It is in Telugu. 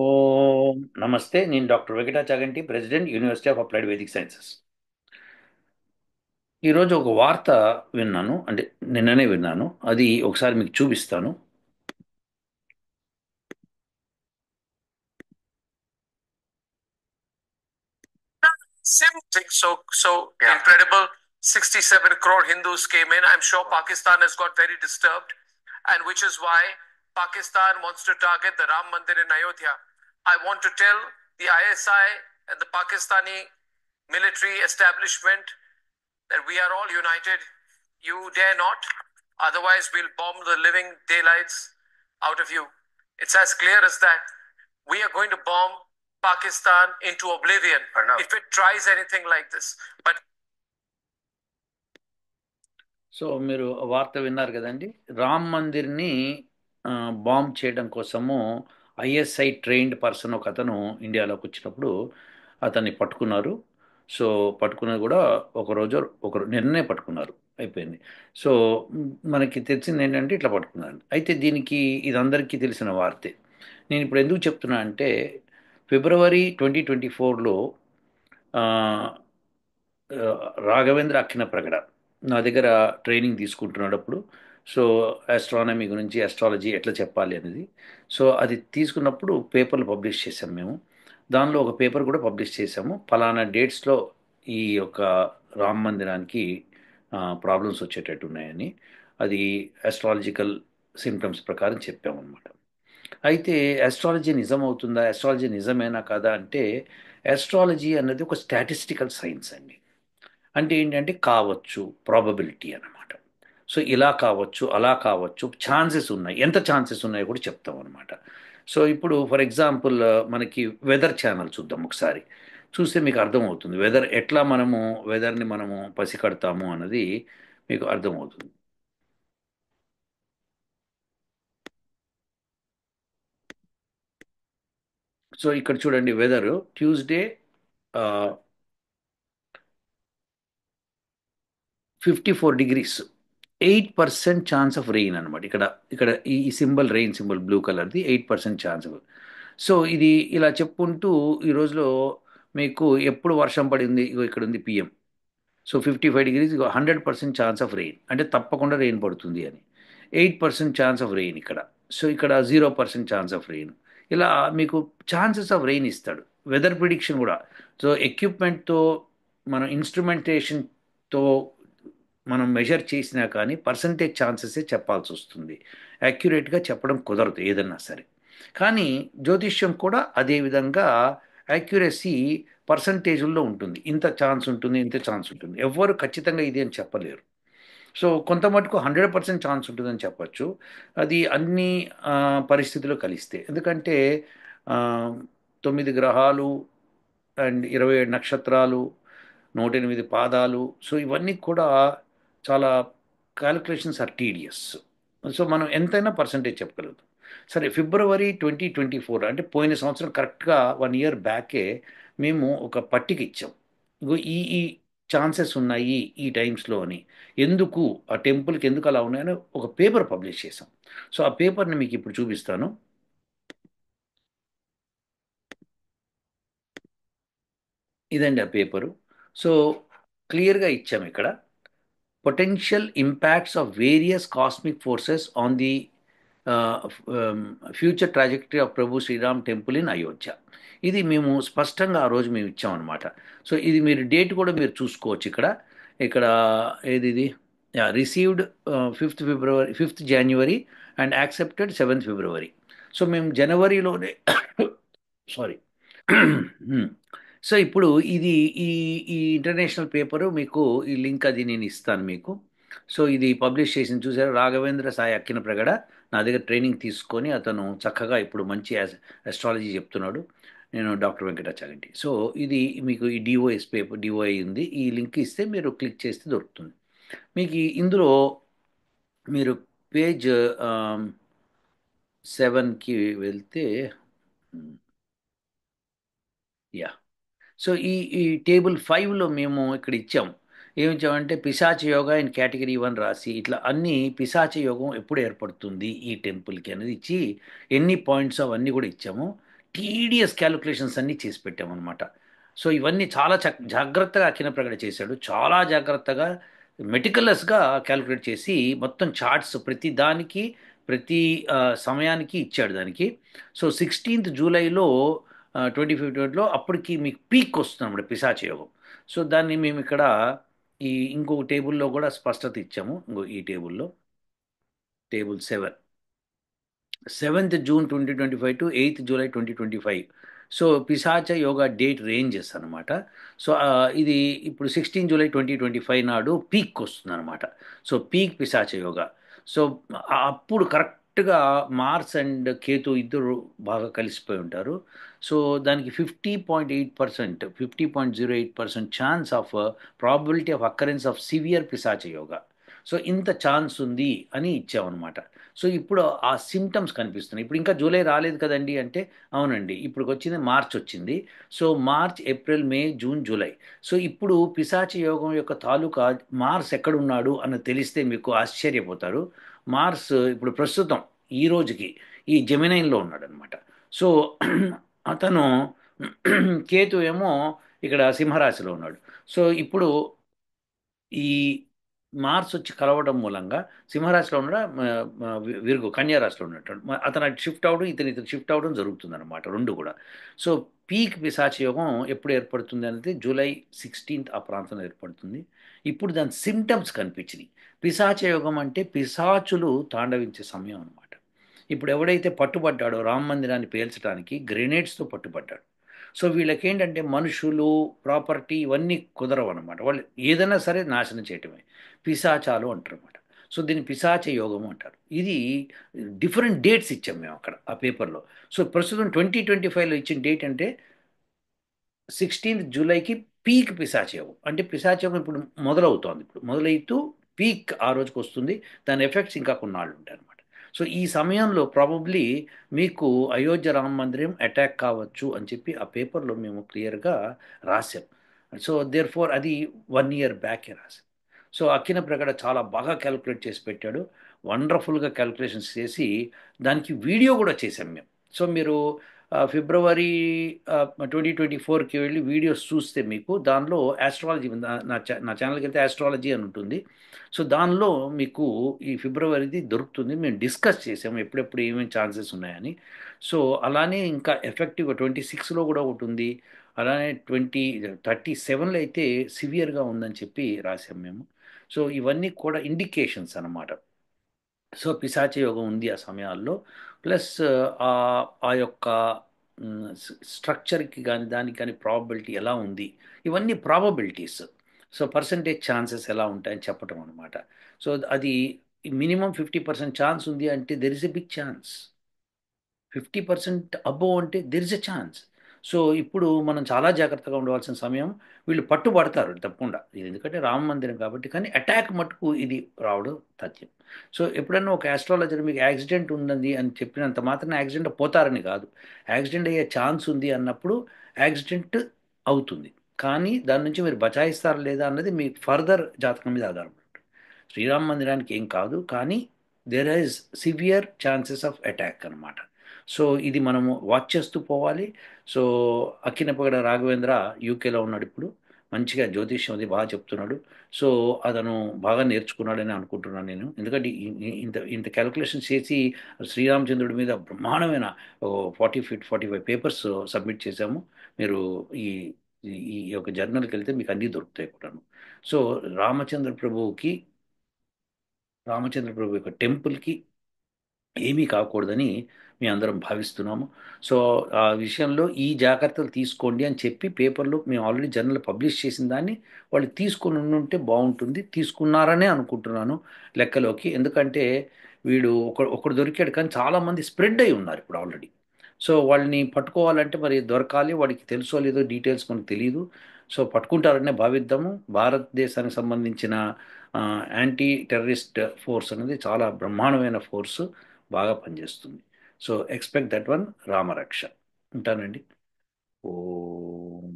ఓం నమస్తే. నేను doctor Venkata Chaganti, president, university of applied Vedic sciences. ఈరోజు ఒక వార్త విన్నాను, అంటే నిన్ననే విన్నాను. అది ఒకసారి మీకు చూపిస్తాను. Same thing. So yeah. Incredible. 67 crore Hindus came in. I'm sure Pakistan has got very disturbed, and which is why Pakistan wants to target the Ram Mandir in Ayodhya. I want to tell the ISI and the Pakistani military establishment that we are all united. You dare not. Otherwise, we'll bomb the living daylights out of you. It's as clear as that. We are going to bomb Pakistan into oblivion if it tries anything like this. But so మీరు వార్త విన్నారు కదండి. రామ్ మందిర్ని బాంబ్ చేయడం కోసము ఐఎస్ఐ ట్రైన్డ్ పర్సన్ ఒక అతను ఇండియాలోకి వచ్చినప్పుడు అతన్ని పట్టుకున్నారు. సో పట్టుకున్నది కూడా ఒకరోజు నిన్నే పట్టుకున్నారు, అయిపోయింది. సో మనకి తెలిసింది ఏంటంటే ఇట్లా పట్టుకున్నాను. అయితే దీనికి ఇది అందరికీ తెలిసిన వార్తే. నేను ఇప్పుడు ఎందుకు చెప్తున్నా అంటే ఫిబ్రవరి 2024లో రాఘవేంద్ర అక్కిన ప్రగడ నా దగ్గర ట్రైనింగ్ తీసుకుంటున్నప్పుడు, సో ఆస్ట్రానమీ గురించి, ఆస్ట్రాలజీ ఎట్లా చెప్పాలి అనేది, సో అది తీసుకున్నప్పుడు పేపర్లు పబ్లిష్ చేసాం మేము. దానిలో ఒక పేపర్ కూడా పబ్లిష్ చేసాము. ఫలానా డేట్స్లో ఈ యొక్క రామ మందిరానికి ప్రాబ్లమ్స్ వచ్చేటట్టు ఉన్నాయని. అది ఆస్ట్రాలజికల్ సిమ్టమ్స్ ప్రకారం చెప్పామన్నమాట. అయితే ఆస్ట్రాలజీ నిజం అవుతుందా, ఆస్ట్రాలజీ నిజమేనా కాదా అంటే, ఆస్ట్రాలజీ అన్నది ఒక స్టాటిస్టికల్ సైన్స్ అండి. అంటే ఏంటంటే కావచ్చు, ప్రాబబిలిటీ అన్నమాట. సో ఇలా కావచ్చు, అలా కావచ్చు, ఛాన్సెస్ ఉన్నాయి, ఎంత ఛాన్సెస్ ఉన్నాయో కూడా చెప్తాం అనమాట. సో ఇప్పుడు ఫర్ ఎగ్జాంపుల్ మనకి వెదర్ ఛానల్ చూద్దాం ఒకసారి. చూస్తే మీకు అర్థమవుతుంది వెదర్ ఎట్లా మనము వెదర్ని మనము పసికడతాము అన్నది మీకు అర్థమవుతుంది. సో ఇక్కడ చూడండి, weather Tuesday 54 degrees, 8% chance of rain అనమాట. ఇక్కడ ఇక్కడ ఈ సింబల్, రెయిన్ సింబల్ బ్లూ కలర్ది, 8% ఛాన్స్. సో ఇది ఇలా చెప్పుకుంటూ ఈ రోజులో మీకు ఎప్పుడు వర్షం పడింది, ఇగో ఇక్కడ ఉంది PM. So 55 degrees, 100% chance of rain, అంటే తప్పకుండా రెయిన్ పడుతుంది అని. 8% ఛాన్స్ ఆఫ్ రెయిన్ ఇక్కడ. సో ఇక్కడ 0% ఛాన్స్ ఆఫ్ రెయిన్. ఇలా మీకు ఛాన్సెస్ ఆఫ్ రెయిన్ ఇస్తాడు. వెదర్ ప్రిడిక్షన్ కూడా. సో ఎక్విప్మెంట్తో, మన ఇన్స్ట్రుమెంటేషన్తో మనం మెజర్ చేసినా కానీ పర్సంటేజ్ ఛాన్సెసే చెప్పాల్సి వస్తుంది. యాక్యురేట్గా చెప్పడం కుదరదు ఏదన్నా సరే. కానీ జ్యోతిష్యం కూడా అదే విధంగా యాక్యురసీ పర్సంటేజ్లో ఉంటుంది. ఇంత ఛాన్స్ ఉంటుంది, ఇంత ఛాన్స్ ఉంటుంది. ఎవ్వరు ఖచ్చితంగా ఇది అని చెప్పలేరు. సో కొంత మటుకు 100% ఛాన్స్ ఉంటుందని చెప్పచ్చు. అది అన్ని పరిస్థితుల్లో కలిస్తే. ఎందుకంటే ఆ, 9 గ్రహాలు అండ్ 27 నక్షత్రాలు, 108 పాదాలు, సో ఇవన్నీ కూడా చాలా క్యాలిక్యులేషన్స్ ఆర్ టీడియస్. సో మనం ఎంతైనా పర్సంటేజ్ చెప్పగలుగుతాం. సరే, ఫిబ్రవరి 2024 అంటే పోయిన సంవత్సరం కరెక్ట్గా 1 year బ్యాకే మేము ఒక పట్టిక ఇచ్చాం. ఇగో ఈ ఈ ఛాన్సెస్ ఉన్నాయి ఈ టైమ్స్లో అని. ఎందుకు ఆ టెంపుల్కి ఎందుకు అలా ఉన్నాయని ఒక పేపర్ పబ్లిష్ చేసాం. సో ఆ పేపర్ని మీకు ఇప్పుడు చూపిస్తాను. ఇదండి ఆ పేపరు. సో క్లియర్గా ఇచ్చాము ఇక్కడ. Potential impacts of various cosmic forces on the future trajectory of Prabhu Shriram temple in Ayodhya. ఇది మేము స్పష్టంగా ఆ రోజు మేము ఇచ్చామన్నమాట. సో ఇది మీరు డేట్ కూడా మీరు చూసుకోవచ్చు ఇక్కడ. ఇక్కడ ఏది ఇది, received 5th January and accepted 7th February. So మేము జనవరిలోనే సారీ. సో ఇప్పుడు ఇది ఈ ఈ ఇంటర్నేషనల్ పేపరు మీకు ఈ లింక్ అది నేను ఇస్తాను మీకు. సో ఇది పబ్లిష్ చేసింది చూసారా, రాఘవేంద్ర సాయి అక్కిన ప్రగడ. నా దగ్గర ట్రైనింగ్ తీసుకొని అతను చక్కగా ఇప్పుడు మంచి అస్ట్రాలజీ చెప్తున్నాడు. నేను డాక్టర్ వెంకటాచాగంటి. సో ఇది మీకు ఈ డిఓఎస్ పేపర్, డిఓఐ ఉంది. ఈ లింక్ ఇస్తే మీరు క్లిక్ చేస్తే దొరుకుతుంది మీకు. ఇందులో మీరు పేజ్ 7కి వెళ్తే, యా. సో ఈ టేబుల్ 5లో మేము ఇక్కడ ఇచ్చాం. ఏమి ఇచ్చామంటే పిశాచ యోగా ఇన్ కేటగిరీ 1 రాసి ఇట్లా అన్ని పిశాచ యోగం ఎప్పుడు ఏర్పడుతుంది ఈ టెంపుల్కి అనేది ఇచ్చి ఎన్ని పాయింట్స్ అవన్నీ కూడా ఇచ్చాము. టీడియస్ క్యాలిక్యులేషన్స్ అన్నీ చేసి పెట్టామన్నమాట. సో ఇవన్నీ చాలా జాగ్రత్తగా అకిన ప్రగడ చేశాడు. చాలా జాగ్రత్తగా మెటికులస్గా క్యాలిక్యులేట్ చేసి మొత్తం చార్ట్స్ ప్రతి దానికి ప్రతి సమయానికి ఇచ్చాడు దానికి. సో 16th జూలైలో 2051లో అప్పటికి మీకు పీక్ వస్తుంది అన్నమాట పిశాచ యోగం. సో దాన్ని మేము ఇక్కడ ఈ ఇంకొక టేబుల్లో కూడా స్పష్టత ఇచ్చాము. ఇంకో ఈ టేబుల్లో table 7, 7th June 2025 to 8th July 2025. So పిశాచ యోగా డేట్ రేంజెస్ అనమాట. సో ఇది ఇప్పుడు 16 జూలై 2025 నాడు పీక్ వస్తుంది అనమాట. సో పీక్ పిశాచ యోగా. సో అప్పుడు కరెక్ట్గా మార్స్ అండ్ కేతు ఇద్దరు బాగా కలిసిపోయి ఉంటారు. సో దానికి 50.8%, 50.08% chance of probability of occurrence of severe పిశాచ యోగా. సో ఇంత ఛాన్స్ ఉంది అని ఇచ్చామన్నమాట. సో ఇప్పుడు ఆ సిమ్టమ్స్ కనిపిస్తున్నాయి. ఇప్పుడు ఇంకా జూలై రాలేదు కదండి అంటే, అవునండి ఇప్పుడు వచ్చింది మార్చ్ వచ్చింది. సో మార్చ్, ఏప్రిల్, మే, జూన్, జూలై. సో ఇప్పుడు పిశాచ యోగం యొక్క తాలూకా మార్స్ ఎక్కడున్నాడు అని తెలిస్తే మీకు ఆశ్చర్యపోతారు. మార్స్ ఇప్పుడు ప్రస్తుతం ఈ రోజుకి ఈ జెమినైన్లో ఉన్నాడు అనమాట. సో అతను కేతు ఏమో ఇక్కడ సింహరాశిలో ఉన్నాడు. సో ఇప్పుడు ఈ మార్స్ వచ్చి కలవడం మూలంగా సింహరాశిలో ఉన్న విరుగు కన్యా రాశిలో ఉన్నట్టు అతను అటు షిఫ్ట్ అవడం, ఇతను షిఫ్ట్ అవడం జరుగుతుంది అనమాట రెండు కూడా. సో పీక్ పిశాచ యోగం ఎప్పుడు ఏర్పడుతుంది అనేది జూలై 16th ఆ ప్రాంతంలో ఏర్పడుతుంది. ఇప్పుడు దాని సిమ్టమ్స్ కనిపించినాయి. పిశాచ యోగం అంటే పిశాచులు తాండవించే సమయం అనమాట. ఇప్పుడు ఎవడైతే పట్టుబడ్డాడో రామ మందిరాన్ని పేల్చడానికి గ్రెనేడ్స్తో పట్టుబడ్డాడు. సో వీళ్ళకేంటంటే మనుషులు, ప్రాపర్టీ ఇవన్నీ కుదరవు అనమాట. వాళ్ళు ఏదైనా సరే నాశనం చేయటమే. పిశాచాలు అంటారు అనమాట. సో దీన్ని పిశాచ యోగము అంటారు. ఇది డిఫరెంట్ డేట్స్ ఇచ్చాం మేము అక్కడ ఆ పేపర్లో. సో ప్రస్తుతం 2025లో ఇచ్చిన డేట్ అంటే 16th జూలైకి పీక్ పిశాచయోగం. అంటే పిశాచయోగం ఇప్పుడు మొదలవుతోంది. ఇప్పుడు మొదలవుతూ పీక్ ఆ రోజుకి వస్తుంది. దాని ఎఫెక్ట్స్ ఇంకా కొన్నాళ్ళు ఉంటాయి అనమాట. సో ఈ సమయంలో ప్రాబబ్లీ మీకు అయోధ్య రామ మందిరం అటాక్ కావచ్చు అని చెప్పి ఆ పేపర్లో మేము క్లియర్గా రాసాం. సో దేర్ ఫోర్ అది 1 year బ్యాకే రాసాం. సో అక్కిన ప్రగడ చాలా బాగా క్యాలిక్యులేట్ చేసి పెట్టాడు. వండర్ఫుల్గా క్యాలిక్యులేషన్స్ చేసి దానికి వీడియో కూడా చేసాం మేము. సో మీరు ఫిబ్రవరి 2024కి వెళ్ళి వీడియోస్ చూస్తే మీకు దానిలో ఆస్ట్రాలజీ నా ఛానల్కి వెళ్తే ఆస్ట్రాలజీ అని ఉంటుంది. సో దానిలో మీకు ఈ ఫిబ్రవరిది దొరుకుతుంది. మేము డిస్కస్ చేసాము ఎప్పుడెప్పుడు ఏమేమి ఛాన్సెస్ ఉన్నాయని. సో అలానే ఇంకా ఎఫెక్టివ్గా 26లో కూడా ఒకటి ఉంది. అలానే 37లో అయితే సివియర్గా ఉందని చెప్పి రాసాం మేము. సో ఇవన్నీ కూడా ఇండికేషన్స్ అన్నమాట. సో పిశాచ యోగం ఉంది ఆ సమయాల్లో. ప్లస్ ఆ ఆ యొక్క స్ట్రక్చర్కి కానీ దానికి కానీ ప్రాబబిలిటీ ఎలా ఉంది, ఇవన్నీ ప్రాబబిలిటీస్. సో పర్సంటేజ్ ఛాన్సెస్ ఎలా ఉంటాయని చెప్పటం అనమాట. సో అది మినిమం 50% ఛాన్స్ ఉంది అంటే there is a big chance. 50% above అంటే there is a chance. So ఇప్పుడు మనం చాలా జాగ్రత్తగా ఉండవలసిన సమయం. వీళ్ళు పట్టుబడతారు తప్పకుండా, ఇది ఎందుకంటే రామ మందిరం కాబట్టి. కానీ అటాక్ మటుకు ఇది రావడం తథ్యం. సో ఎప్పుడన్నా ఒక ఆస్ట్రాలజర్ మీకు యాక్సిడెంట్ ఉందండి అని చెప్పినంత మాత్రం యాక్సిడెంట్ పోతారని కాదు. యాక్సిడెంట్ అయ్యే ఛాన్స్ ఉంది అన్నప్పుడు యాక్సిడెంట్ అవుతుంది. కానీ దాని నుంచి మీరు బచాయిస్తారా లేదా అన్నది మీ ఫర్దర్ జాతకం మీద ఆధారపడి ఉంటుంది. శ్రీరామ మందిరానికి ఏం కాదు, కానీ there is severe chances of attack అనమాట. సో ఇది మనము వాచ్ చేస్తూ పోవాలి. సో అక్కినపగడ రాఘవేంద్ర యూకేలో ఉన్నాడు ఇప్పుడు. మంచిగా జ్యోతిష్యం అది బాగా చెప్తున్నాడు. సో అతను బాగా నేర్చుకున్నాడని అనుకుంటున్నాను నేను. ఎందుకంటే ఇంత ఇంత క్యాలిక్యులేషన్ చేసి శ్రీరామచంద్రుడి మీద బ్రహ్మాండమైన 45 పేపర్స్ సబ్మిట్ చేశాము. మీరు ఈ ఈ ఈ యొక్క జర్నల్కి వెళ్తే మీకు అన్నీ దొరుకుతాయి కూడాను. సో రామచంద్ర ప్రభువుకి రామచంద్ర ప్రభు యొక్క టెంపుల్కి ఏమీ కాకూడదని మేము అందరం భావిస్తున్నాము. సో ఆ విషయంలో ఈ జాగ్రత్తలు తీసుకోండి అని చెప్పి పేపర్లో మేము ఆల్రెడీ జర్నల్ పబ్లిష్ చేసిన దాన్ని వాళ్ళు తీసుకుని ఉంటే బాగుంటుంది. తీసుకున్నారనే అనుకుంటున్నాను లెక్కలోకి. ఎందుకంటే వీడు ఒకడు దొరికాడు, కానీ చాలామంది స్ప్రెడ్ అయి ఉన్నారు ఇప్పుడు ఆల్రెడీ. సో వాళ్ళని పట్టుకోవాలంటే మరి దొరకాలి. వాడికి తెలుసో లేదో డీటెయిల్స్ మనకు తెలియదు. సో పట్టుకుంటారనే భావిద్దాము. భారతదేశానికి సంబంధించిన యాంటీ టెర్రరిస్ట్ ఫోర్స్ అనేది చాలా బ్రహ్మాండమైన ఫోర్సు, బాగా పనిచేస్తుంది. So expect that one. Ramaraksha. ఉంటానండి. ఓం.